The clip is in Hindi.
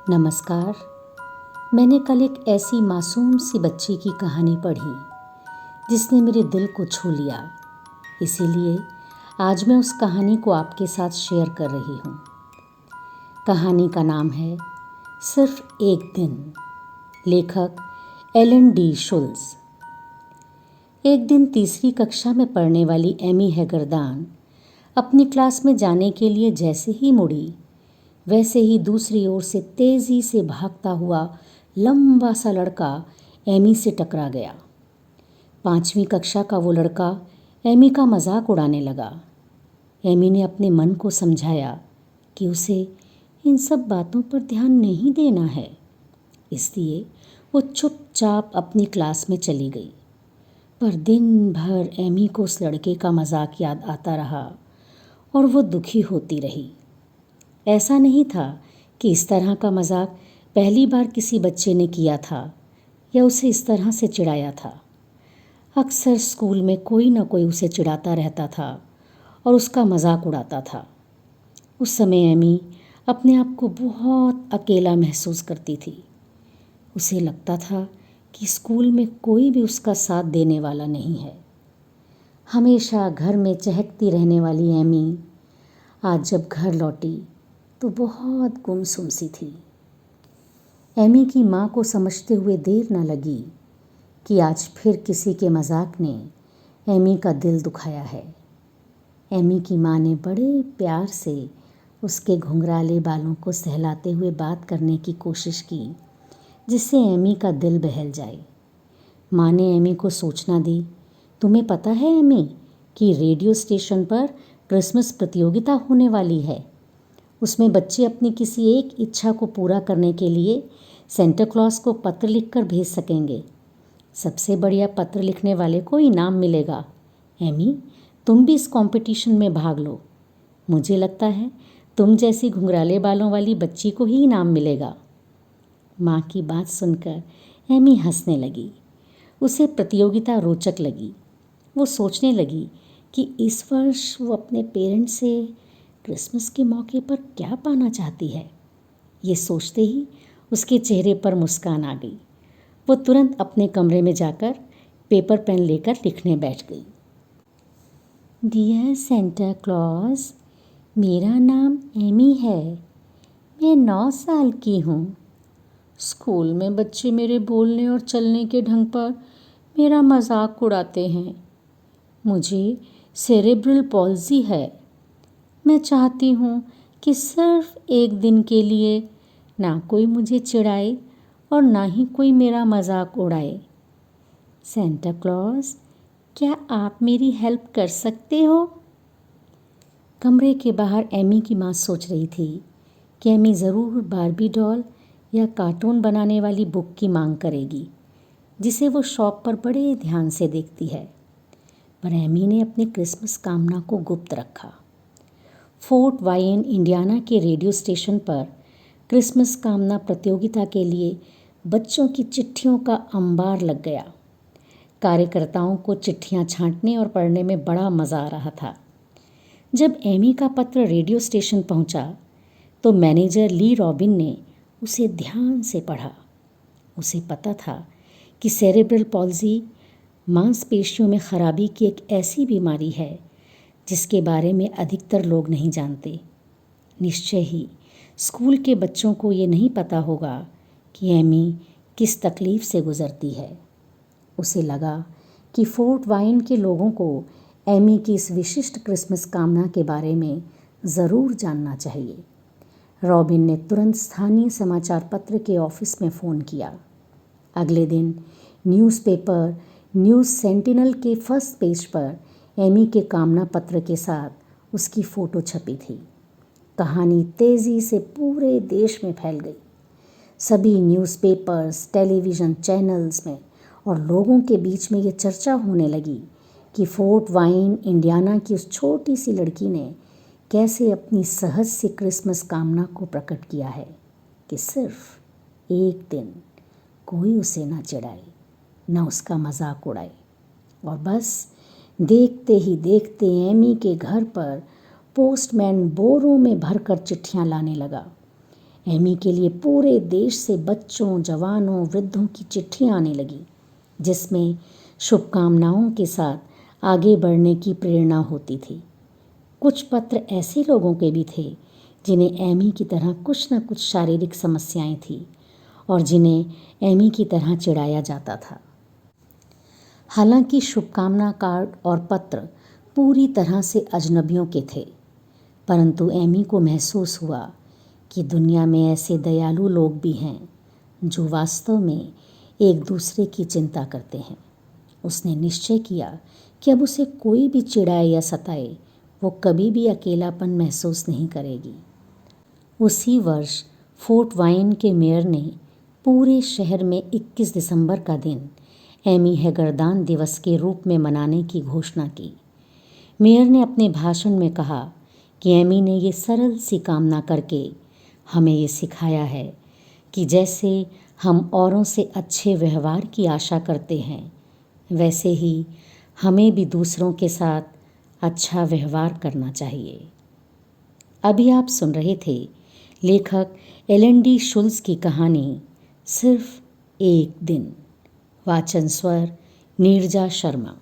नमस्कार। मैंने कल एक ऐसी मासूम सी बच्ची की कहानी पढ़ी जिसने मेरे दिल को छू लिया। इसीलिए आज मैं उस कहानी को आपके साथ शेयर कर रही हूँ। कहानी का नाम है सिर्फ एक दिन। लेखक एलन डी शुल्ज। एक दिन तीसरी कक्षा में पढ़ने वाली एमी हैगरदान अपनी क्लास में जाने के लिए जैसे ही मुड़ी, वैसे ही दूसरी ओर से तेजी से भागता हुआ लंबा सा लड़का एमी से टकरा गया। 5वीं कक्षा का वो लड़का एमी का मजाक उड़ाने लगा। एमी ने अपने मन को समझाया कि उसे इन सब बातों पर ध्यान नहीं देना है, इसलिए वो चुपचाप अपनी क्लास में चली गई। पर दिन भर एमी को उस लड़के का मजाक याद आता रहा और वो दुखी होती रही। ऐसा नहीं था कि इस तरह का मजाक पहली बार किसी बच्चे ने किया था या उसे इस तरह से चिढ़ाया था। अक्सर स्कूल में कोई ना कोई उसे चिढ़ाता रहता था और उसका मजाक उड़ाता था। उस समय एमी अपने आप को बहुत अकेला महसूस करती थी। उसे लगता था कि स्कूल में कोई भी उसका साथ देने वाला नहीं है। हमेशा घर में चहकती रहने वाली एमी आज जब घर लौटी तो बहुत गुमसुम सी थी। एमी की माँ को समझते हुए देर न लगी कि आज फिर किसी के मजाक ने एमी का दिल दुखाया है। एमी की माँ ने बड़े प्यार से उसके घुंघराले बालों को सहलाते हुए बात करने की कोशिश की, जिससे एमी का दिल बहल जाए। माँ ने एमी को सूचना दी, तुम्हें पता है एमी कि रेडियो स्टेशन पर क्रिसमस प्रतियोगिता होने वाली है। उसमें बच्चे अपनी किसी एक इच्छा को पूरा करने के लिए सेंटा क्लॉज को पत्र लिखकर भेज सकेंगे। सबसे बढ़िया पत्र लिखने वाले को इनाम मिलेगा। एमी, तुम भी इस कंपटीशन में भाग लो। मुझे लगता है तुम जैसी घुंघराले बालों वाली बच्ची को ही इनाम मिलेगा। माँ की बात सुनकर एमी हंसने लगी। उसे प्रतियोगिता रोचक लगी। वो सोचने लगी कि इस वर्ष वो अपने पेरेंट्स से क्रिसमस के मौके पर क्या पाना चाहती है। ये सोचते ही उसके चेहरे पर मुस्कान आ गई। वो तुरंत अपने कमरे में जाकर पेपर पेन लेकर लिखने बैठ गई। डियर सेंटा क्लॉज, मेरा नाम एमी है। मैं 9 साल की हूँ। स्कूल में बच्चे मेरे बोलने और चलने के ढंग पर मेरा मजाक उड़ाते हैं। मुझे सेरेब्रल पॉल्जी है। मैं चाहती हूँ कि सिर्फ एक दिन के लिए ना कोई मुझे चिढ़ाए और ना ही कोई मेरा मजाक उड़ाए। सेंटा क्लॉज, क्या आप मेरी हेल्प कर सकते हो? कमरे के बाहर एमी की माँ सोच रही थी कि एमी ज़रूर बारबी डॉल या कार्टून बनाने वाली बुक की मांग करेगी, जिसे वो शॉप पर बड़े ध्यान से देखती है। पर एमी ने अपनी क्रिसमस कामना को गुप्त रखा। फोर्ट वायन इंडियाना के रेडियो स्टेशन पर क्रिसमस कामना प्रतियोगिता के लिए बच्चों की चिट्ठियों का अंबार लग गया। कार्यकर्ताओं को चिट्ठियां छांटने और पढ़ने में बड़ा मज़ा आ रहा था। जब एमी का पत्र रेडियो स्टेशन पहुंचा तो मैनेजर ली रॉबिन ने उसे ध्यान से पढ़ा। उसे पता था कि सेरेब्रल पॉल्जी मांसपेशियों में खराबी की एक ऐसी बीमारी है जिसके बारे में अधिकतर लोग नहीं जानते। निश्चय ही स्कूल के बच्चों को ये नहीं पता होगा कि एमी किस तकलीफ़ से गुज़रती है। उसे लगा कि फोर्ट वाइन के लोगों को एमी की इस विशिष्ट क्रिसमस कामना के बारे में ज़रूर जानना चाहिए। रॉबिन ने तुरंत स्थानीय समाचार पत्र के ऑफिस में फ़ोन किया। अगले दिन न्यूज़पेपर न्यूज़ सेंटिनल के फर्स्ट पेज पर एमी के कामना पत्र के साथ उसकी फ़ोटो छपी थी। कहानी तेज़ी से पूरे देश में फैल गई। सभी न्यूज़पेपर्स, टेलीविज़न चैनल्स में और लोगों के बीच में ये चर्चा होने लगी कि फोर्ट वाइन इंडियाना की उस छोटी सी लड़की ने कैसे अपनी सहज सी क्रिसमस कामना को प्रकट किया है कि सिर्फ एक दिन कोई उसे ना चिढ़ाए, ना उसका मजाक उड़ाए। और बस देखते ही देखते एमी के घर पर पोस्टमैन बोरों में भरकर चिट्ठियां लाने लगा। एमी के लिए पूरे देश से बच्चों, जवानों, वृद्धों की चिट्ठियां आने लगी, जिसमें शुभकामनाओं के साथ आगे बढ़ने की प्रेरणा होती थी। कुछ पत्र ऐसे लोगों के भी थे जिन्हें एमी की तरह कुछ न कुछ शारीरिक समस्याएं थी और जिन्हें एमी की तरह चिढ़ाया जाता था। हालांकि शुभकामना कार्ड और पत्र पूरी तरह से अजनबियों के थे, परंतु एमी को महसूस हुआ कि दुनिया में ऐसे दयालु लोग भी हैं जो वास्तव में एक दूसरे की चिंता करते हैं। उसने निश्चय किया कि अब उसे कोई भी चिढ़ाए या सताए, वो कभी भी अकेलापन महसूस नहीं करेगी। उसी वर्ष फोर्ट वाइन के मेयर ने पूरे शहर में 21 दिसंबर का दिन एमी हैगरदान दिवस के रूप में मनाने की घोषणा की। मेयर ने अपने भाषण में कहा कि एमी ने ये सरल सी कामना करके हमें ये सिखाया है कि जैसे हम औरों से अच्छे व्यवहार की आशा करते हैं, वैसे ही हमें भी दूसरों के साथ अच्छा व्यवहार करना चाहिए। अभी आप सुन रहे थे लेखक एलन शुल्स की कहानी सिर्फ एक दिन। वाचन स्वर नीरजा शर्मा।